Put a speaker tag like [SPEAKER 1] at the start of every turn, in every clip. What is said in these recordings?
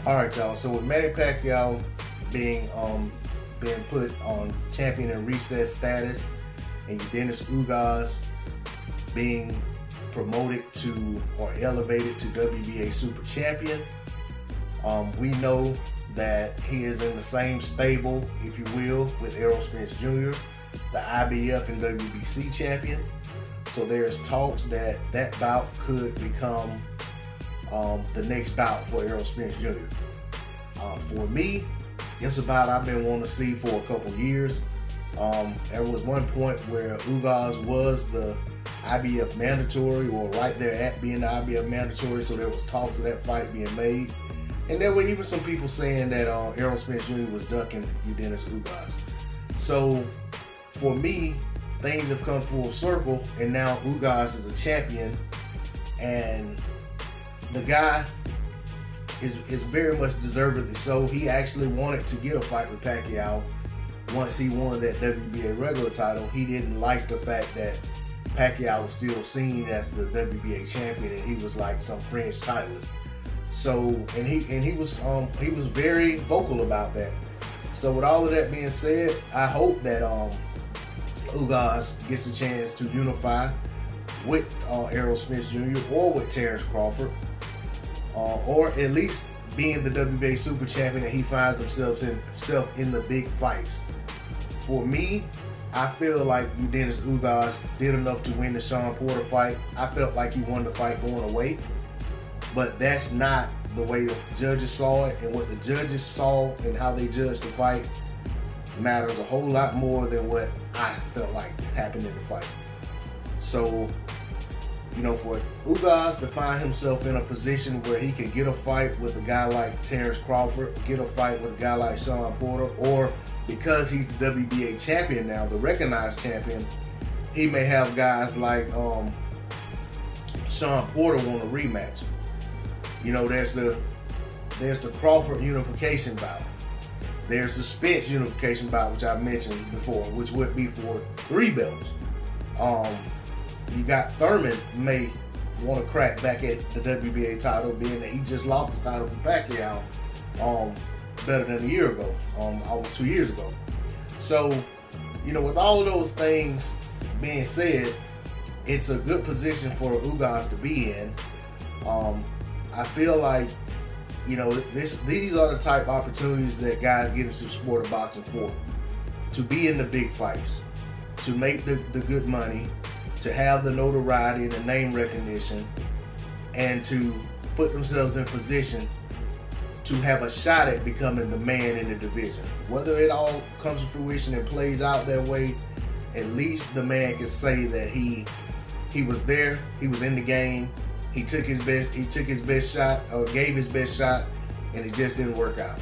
[SPEAKER 1] All right, y'all. So with Manny Pacquiao being put on champion and recess status, and Yordenis Ugas being promoted to or elevated to WBA Super Champion, we know that he is in the same stable, if you will, with Errol Spence Jr., the IBF and WBC champion. So there's talks that that bout could become the next bout for Errol Spence Jr. For me, it's a bout I've been wanting to see for a couple years. There was one point where Ugas was the IBF mandatory, or right there at being the IBF mandatory, so there was talks of that fight being made. And there were even some people saying that Errol Spence Jr. was ducking Yordenis Ugas. So for me, things have come full circle, and now Ugas is a champion, and the guy is very much deservedly so. He actually wanted to get a fight with Pacquiao once he won that WBA regular title. He didn't like the fact that Pacquiao was still seen as the WBA champion, and he was like some fringe titleist. So, and he was very vocal about that. So with all of that being said, I hope that Ugas gets a chance to unify with Errol Spence Jr. or with Terrence Crawford, or at least being the WBA Super Champion, that he finds himself in the big fights. For me, I feel like Yordenis Ugas did enough to win the Shawn Porter fight. I felt like he won the fight going away, but that's not the way the judges saw it, and what the judges saw and how they judged the fight matters a whole lot more than what I felt like happened in the fight. So, you know, for Ugas to find himself in a position where he can get a fight with a guy like Terrence Crawford, get a fight with a guy like Shawn Porter, or because he's the WBA champion now, the recognized champion, he may have guys like Shawn Porter want a rematch. You know, there's the Crawford unification bout. There's the Spence unification bout, which I mentioned before, which would be for 3 belts. You got Thurman may want to crack back at the WBA title, being that he just lost the title from Pacquiao better than a year ago, almost 2 years ago. So, you know, with all of those things being said, it's a good position for Ugas to be in. I feel like, you know, these are the type of opportunities that guys get into the sport of boxing for. To be in the big fights, to make the good money, to have the notoriety and the name recognition, and to put themselves in position to have a shot at becoming the man in the division. Whether it all comes to fruition and plays out that way, at least the man can say that he was there, he was in the game, he took his best shot, or gave his best shot, and it just didn't work out.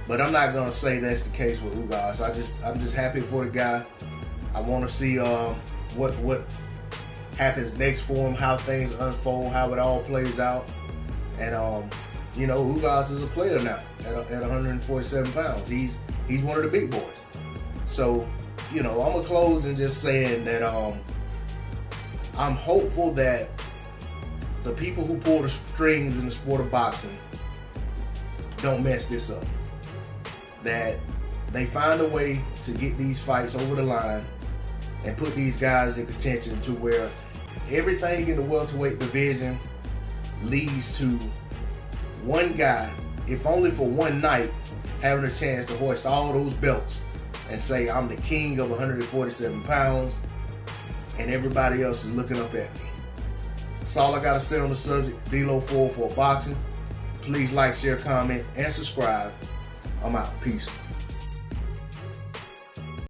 [SPEAKER 1] But I'm not gonna say that's the case with Ugas. I'm just happy for the guy. I want to see what happens next for him, how things unfold, how it all plays out. And you know, Ugas is a player now at 147 pounds. He's one of the big boys. So, you know, I'm gonna close and just saying that I'm hopeful that the people who pull the strings in the sport of boxing don't mess this up. That they find a way to get these fights over the line and put these guys in contention to where everything in the welterweight division leads to one guy, if only for one night, having a chance to hoist all those belts and say, I'm the king of 147 pounds, and everybody else is looking up at me. That's all I gotta say on the subject. D-Lo 404 Boxing. Please like, share, comment, and subscribe. I'm out. Peace.